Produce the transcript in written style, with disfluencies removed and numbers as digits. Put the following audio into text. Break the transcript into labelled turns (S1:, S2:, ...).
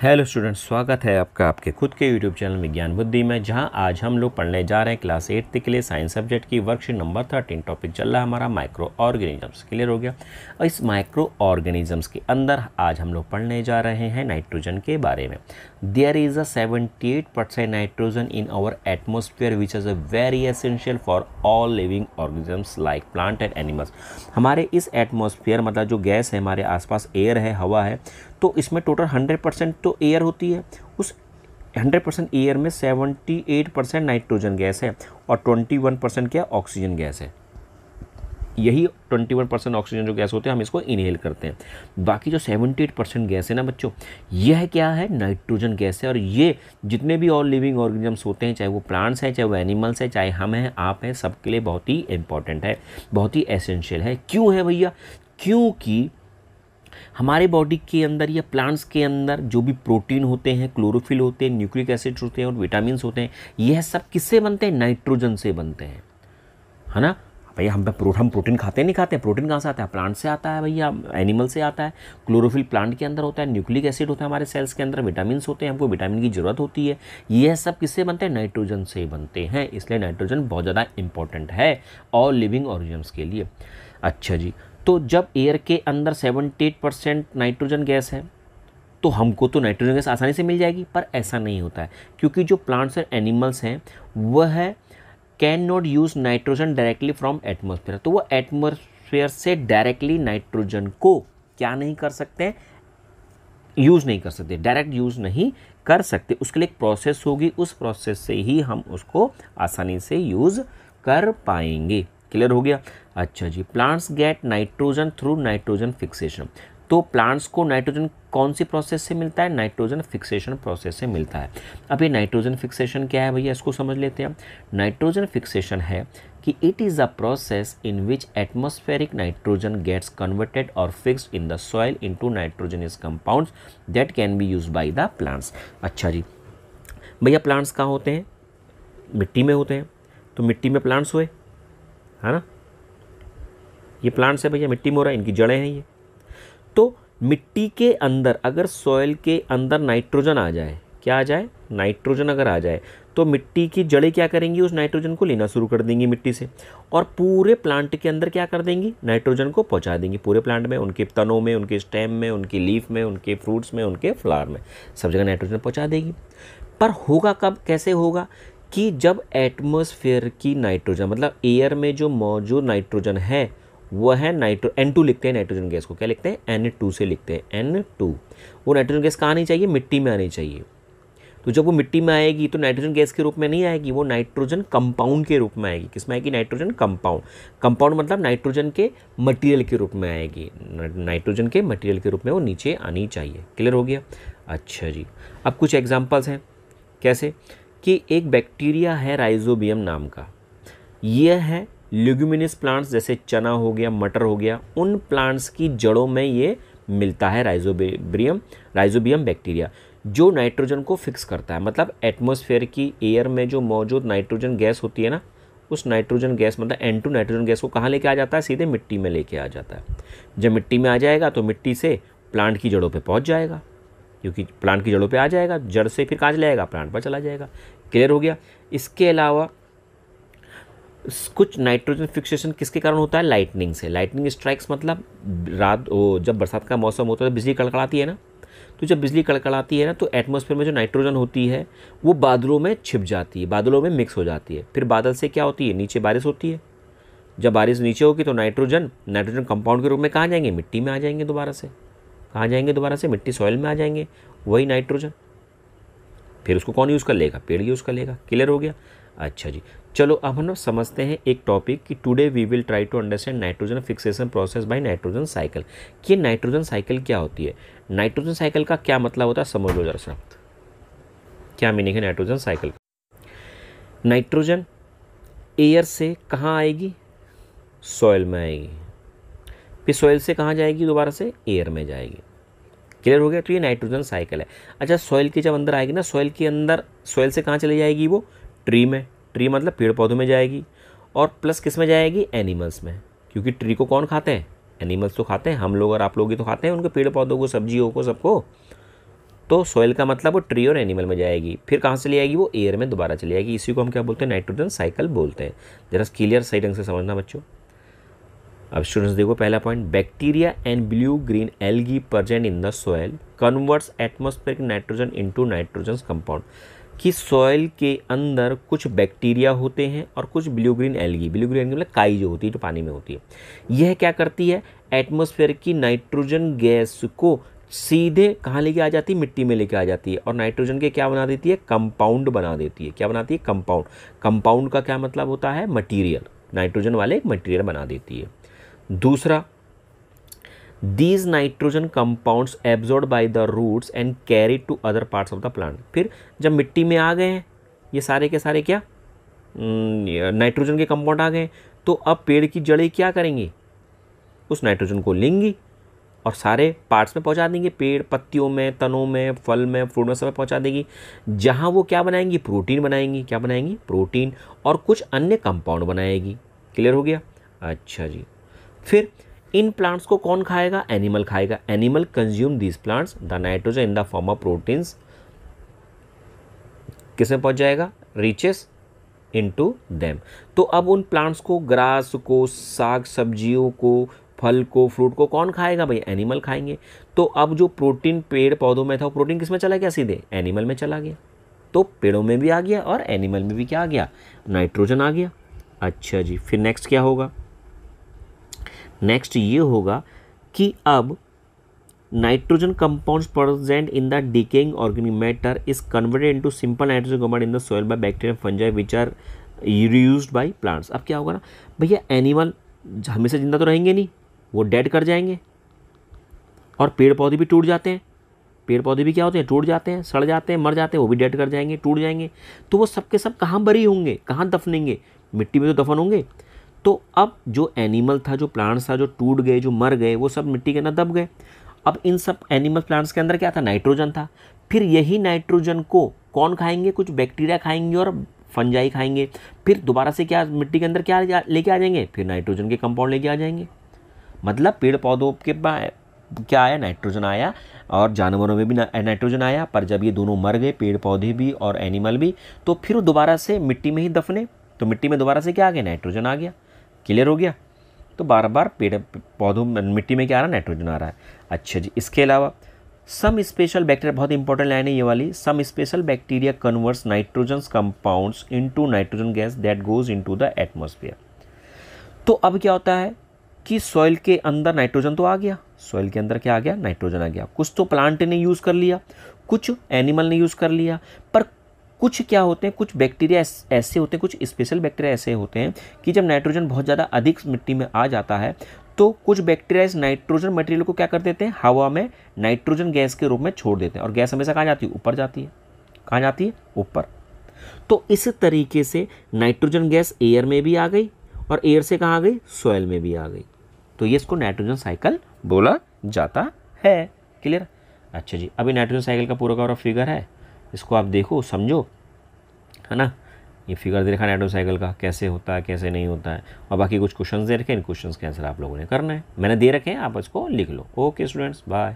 S1: Hello students, स्वागत है आपका आपके खुद के यूट्यूब चैनल विज्ञान बुद्धि में, जहां आज हम लोग पढ़ने जा रहे हैं क्लास 8 के लिए साइंस सब्जेक्ट की वर्कशीट नंबर 13। टॉपिक चल रहा है हमारा माइक्रो ऑर्गेनिजम्स। क्लियर हो गया। और इस माइक्रो ऑर्गेनिजम्स के अंदर आज हम लोग पढ़ने जा रहे हैं नाइट्रोजन के बारे में। There is a 78% nitrogen in our atmosphere which is a very essential for all living organisms like plant and animals. हमारे इस एटमोसफियर मतलब जो गैस है, हमारे आसपास एयर है, हवा है, तो इसमें टोटल 100% तो एयर होती है। उस 100% एयर में 78% नाइट्रोजन गैस है और 21% क्या ऑक्सीजन गैस है। यही 21% ऑक्सीजन जो गैस होते हैं हम इसको इनहेल करते हैं। बाकी जो 78% गैस है ना बच्चों, यह क्या है? नाइट्रोजन गैस है। और ये जितने भी ऑल लिविंग ऑर्गेनिजम्स होते हैं, चाहे वो प्लांट्स हैं, चाहे वो एनिमल्स हैं, चाहे हम हैं, आप हैं, सबके लिए बहुत ही इंपॉर्टेंट है, बहुत ही एसेंशियल है। क्यों है भैया? क्योंकि हमारे बॉडी के अंदर या प्लांट्स के अंदर जो भी प्रोटीन होते हैं, क्लोरोफिल होते हैं, न्यूक्लिक एसिड होते हैं और विटामिन्स होते हैं, यह सब किससे बनते हैं? नाइट्रोजन से बनते हैं, है ना भैया। हम प्रोटीन खाते नहीं खाते? प्रोटीन कहाँ से आता है? प्लांट से आता है भैया, एनिमल से आता है। क्लोरोफिल प्लांट के अंदर होता है, न्यूक्लिक एसिड होता है हमारे सेल्स के अंदर, विटामिन्स होते हैं, हमको विटामिन की जरूरत होती है। यह सब किससे बनते हैं? नाइट्रोजन से बनते हैं। इसलिए नाइट्रोजन बहुत ज़्यादा इंपॉर्टेंट है ऑल लिविंग ऑर्गेनिजम्स के लिए। अच्छा जी, तो जब एयर के अंदर 78% नाइट्रोजन गैस है तो हमको तो नाइट्रोजन गैस आसानी से मिल जाएगी, पर ऐसा नहीं होता है, क्योंकि जो प्लांट्स और एनिमल्स हैं वह can not use nitrogen directly from atmosphere. तो वो एटमॉस्फेयर से डायरेक्टली नाइट्रोजन को क्या नहीं कर सकते? यूज़ नहीं कर सकते, डायरेक्ट यूज़ नहीं कर सकते। उसके लिए एक प्रोसेस होगी, उस प्रोसेस से ही हम उसको आसानी से यूज़ कर पाएंगे। क्लियर हो गया? अच्छा जी, plants get nitrogen through nitrogen fixation. तो प्लांट्स को नाइट्रोजन कौन सी प्रोसेस से मिलता है? नाइट्रोजन फिक्सेशन प्रोसेस से मिलता है। अब ये नाइट्रोजन फिक्सेशन क्या है भैया, इसको समझ लेते हैं। नाइट्रोजन फिक्सेशन है कि it is a process in which atmospheric nitrogen gets converted और fixed in the soil into nitrogenous compounds that can be used by the plants. अच्छा जी भैया, प्लांट्स कहाँ होते हैं? मिट्टी में होते हैं। तो मिट्टी में प्लांट्स हुए, है ना। ये प्लांट्स है भैया, मिट्टी में हो रहा है, इनकी जड़ें हैं ये। तो मिट्टी के अंदर अगर सॉइल के अंदर नाइट्रोजन आ जाए, क्या आ जाए? नाइट्रोजन अगर आ जाए तो मिट्टी की जड़ें क्या करेंगी? उस नाइट्रोजन को लेना शुरू कर देंगी मिट्टी से, और पूरे प्लांट के अंदर क्या कर देंगी? नाइट्रोजन को पहुंचा देंगी पूरे प्लांट में, उनके तनों में, उनके स्टेम में, उनकी लीफ में, उनके फ्रूट्स में, उनके फ्लावर में, सब जगह नाइट्रोजन पहुंचा देगी। पर होगा कब, कैसे होगा? कि जब एटमॉस्फेयर की नाइट्रोजन मतलब एयर में जो मौजूद नाइट्रोजन है वह है N2 लिखते हैं नाइट्रोजन गैस को। क्या लिखते हैं? N2 से लिखते हैं, N2। वो नाइट्रोजन गैस कहाँ आनी चाहिए? मिट्टी में आनी चाहिए। तो जब वो मिट्टी में आएगी तो नाइट्रोजन गैस के रूप में नहीं आएगी, वो नाइट्रोजन कंपाउंड के रूप में आएगी। किस में आएगी? Nitrogen compound. कंपाउंड मतलब नाइट्रोजन के मटेरियल के रूप में आएगी। नाइट्रोजन के मटेरियल के रूप में वो नीचे आनी चाहिए। क्लियर हो गया? अच्छा जी, अब कुछ एग्जाम्पल्स हैं। कैसे? कि एक बैक्टीरिया है राइजोबियम नाम का, यह है ल्यूग्यूमिनस प्लांट्स जैसे चना हो गया, मटर हो गया, उन प्लांट्स की जड़ों में ये मिलता है राइजोबियम बैक्टीरिया, जो नाइट्रोजन को फिक्स करता है। मतलब एटमॉस्फेयर की एयर में जो मौजूद नाइट्रोजन गैस होती है ना, उस नाइट्रोजन गैस मतलब N2 नाइट्रोजन गैस को कहाँ लेके आ जाता है? सीधे मिट्टी में लेके आ जाता है। जब मिट्टी में आ जाएगा तो मिट्टी से प्लांट की जड़ों पर पहुँच जाएगा, क्योंकि प्लांट की जड़ों पे आ जाएगा, जड़ से फिर कहाँ चला जाएगा? प्लांट पर चला जाएगा। क्लियर हो गया? इसके अलावा कुछ नाइट्रोजन फिक्सेशन किसके कारण होता है? लाइटनिंग से। लाइटनिंग स्ट्राइक्स मतलब रात जब बरसात का मौसम होता है तो बिजली कड़कड़ाती है ना, तो जब बिजली कड़कड़ाती है ना तो एटमॉस्फेयर में जो नाइट्रोजन होती है वो बादलों में छिप जाती है, बादलों में मिक्स हो जाती है। फिर बादल से क्या होती है? नीचे बारिश होती है। जब बारिश नीचे होगी तो नाइट्रोजन कंपाउंड के रूप में कहाँ जाएंगे? मिट्टी में आ जाएंगे दोबारा से। कहाँ जाएंगे दोबारा से? मिट्टी, सॉइल में आ जाएंगे वही नाइट्रोजन। फिर उसको कौन यूज़ कर लेगा? पेड़ यूज़ कर लेगा। क्लियर हो गया? अच्छा जी, चलो अब हम लोग समझते हैं एक टॉपिक कि today we will try to understand nitrogen fixation process by nitrogen cycle. कि नाइट्रोजन साइकिल क्या होती है? नाइट्रोजन साइकिल का क्या मतलब होता है, समझ लो जरा सा। क्या मीनिंग है नाइट्रोजन साइकिल? नाइट्रोजन एयर से कहाँ आएगी? सॉइल में आएगी। फिर सॉइल से कहाँ जाएगी? दोबारा से एयर में जाएगी। क्लियर हो गया? तो ये नाइट्रोजन साइकिल है। अच्छा, सॉइल के जब अंदर आएगी ना, सॉइल के अंदर सॉइल से कहाँ चली जाएगी? वो ट्री में। ट्री मतलब पेड़ पौधों में जाएगी। और प्लस किस में जाएगी? एनिमल्स में, क्योंकि ट्री को कौन खाते हैं? एनिमल्स तो खाते हैं, हम लोग और आप लोग ही तो खाते हैं उनके पेड़ पौधों को, सब्जियों को, सबको। तो सॉइल का मतलब वो ट्री और एनिमल में जाएगी, फिर कहाँ से ले आएगी, वो एयर में दोबारा चली जाएगी। इसी को हम क्या बोलते हैं, नाइट्रोजन साइकिल बोलते हैं। जरा क्लियर सही ढंग से समझना बच्चों। अब स्टूडेंट्स देखो पहला point, bacteria and blue green algae present in the soil converts atmospheric nitrogen into nitrogen compound. कि सॉइल के अंदर कुछ बैक्टीरिया होते हैं और कुछ ब्लू ग्रीन एल्गी मतलब काई जो होती है, जो पानी में होती है, यह क्या करती है, एटमॉस्फेयर की नाइट्रोजन गैस को सीधे कहाँ लेके आ जाती है, मिट्टी में लेके आ जाती है, और नाइट्रोजन के क्या बना देती है, कंपाउंड बना देती है। क्या बनाती है, कंपाउंड। कंपाउंड का क्या मतलब होता है, मटीरियल, नाइट्रोजन वाले एक मटीरियल बना देती है। दूसरा, these nitrogen compounds absorb by the roots and carry to other parts of the plant. फिर जब मिट्टी में आ गए हैं ये सारे के सारे क्या नाइट्रोजन के कंपाउंड आ गए, तो अब पेड़ की जड़ें क्या करेंगी, उस नाइट्रोजन को लेंगी और सारे पार्ट्स में पहुंचा देंगे, पेड़ पत्तियों में, तनों में, फल में, फ्रूट में, सब में पहुंचा देगी, जहां वो क्या बनाएंगी, प्रोटीन बनाएंगी। क्या बनाएंगी, प्रोटीन, और कुछ अन्य कंपाउंड बनाएगी। क्लियर हो गया। अच्छा जी, फिर इन प्लांट्स को कौन खाएगा, एनिमल खाएगा। Animal consume these plants, the nitrogen in the form of proteins किस में पहुंच जाएगा, रीचेस इनटू देम। तो अब उन प्लांट्स को, ग्रास को, साग सब्जियों को, फल को, फ्रूट को कौन खाएगा भाई, एनिमल खाएंगे। तो अब जो प्रोटीन पेड़ पौधों में था, वो प्रोटीन किस में चला गया, सीधे एनिमल में चला गया। तो पेड़ों में भी आ गया और एनिमल में भी क्या आ गया, नाइट्रोजन आ गया। अच्छा जी, फिर नेक्स्ट क्या होगा, नेक्स्ट ये होगा कि अब nitrogen compounds present in the decaying organic matter is converted into simple nitrogen compound in the soil by bacteria fungi which are used by plants. अब क्या होगा ना भैया, एनिमल हमेशा जिंदा तो रहेंगे नहीं, वो डेड कर जाएंगे, और पेड़ पौधे भी टूट जाते हैं। पेड़ पौधे भी क्या होते हैं, टूट जाते हैं, सड़ जाते हैं, मर जाते हैं, वो भी डेड कर जाएंगे, टूट जाएंगे। तो वो सब के सब कहाँ बरी होंगे, कहाँ दफनेंगे, मिट्टी में तो दफन होंगे। तो अब जो एनिमल था, जो प्लांट्स था, जो टूट गए, जो मर गए, वो सब मिट्टी के अंदर दब गए। अब इन सब एनिमल प्लांट्स के अंदर क्या था, नाइट्रोजन था। फिर यही नाइट्रोजन को कौन खाएंगे, कुछ बैक्टीरिया खाएंगे और फंजाई खाएंगे। फिर दोबारा से क्या मिट्टी के अंदर क्या लेके आ जाएंगे, फिर नाइट्रोजन के कंपाउंड लेके आ जाएंगे। मतलब पेड़ पौधों के क्या आया, नाइट्रोजन आया, और जानवरों में भी नाइट्रोजन आया। पर जब ये दोनों मर गए, पेड़ पौधे भी और एनिमल भी, तो फिर दोबारा से मिट्टी में ही दफने, तो मिट्टी में दोबारा से क्या आ गया, नाइट्रोजन आ गया। क्लियर हो गया। तो बार बार पेड़ पौधों मिट्टी में क्या आ रहा है, नाइट्रोजन आ रहा है। अच्छा जी, इसके अलावा सम स्पेशल बैक्टीरिया, बहुत इंपॉर्टेंट लाइन है ये वाली, some special bacteria converts nitrogen compounds into nitrogen gas that goes into the atmosphere. तो अब क्या होता है कि सॉइल के अंदर नाइट्रोजन तो आ गया, सॉइल के अंदर क्या आ गया, नाइट्रोजन आ गया। कुछ तो प्लांट ने यूज़ कर लिया, कुछ एनिमल ने यूज़ कर लिया, पर कुछ क्या होते हैं, कुछ बैक्टीरिया ऐसे होते हैं, कुछ स्पेशल बैक्टीरिया ऐसे होते हैं कि जब नाइट्रोजन बहुत ज़्यादा अधिक मिट्टी में आ जाता है, तो कुछ बैक्टीरिया इस नाइट्रोजन मटेरियल को क्या कर देते हैं, हवा में नाइट्रोजन गैस के रूप में छोड़ देते हैं। और गैस हमेशा कहाँ जाती है, ऊपर जाती है। कहाँ जाती है, ऊपर। तो इस तरीके से नाइट्रोजन गैस एयर में भी आ गई, और एयर से कहाँ आ गई, सॉइल में भी आ गई। तो ये इसको नाइट्रोजन साइकिल बोला जाता है। क्लियर। अच्छा जी, अभी नाइट्रोजन साइकिल का पूरा फिगर है, इसको आप देखो, समझो, है ना। ये फिगर दे रखा है नाइट्रोजन साइकिल का, कैसे होता है, कैसे नहीं होता है, और बाकी कुछ क्वेश्चंस दे रखे हैं। इन क्वेश्चंस के आंसर आप लोगों ने करना है, मैंने दे रखे हैं, आप इसको लिख लो। Okay students, bye.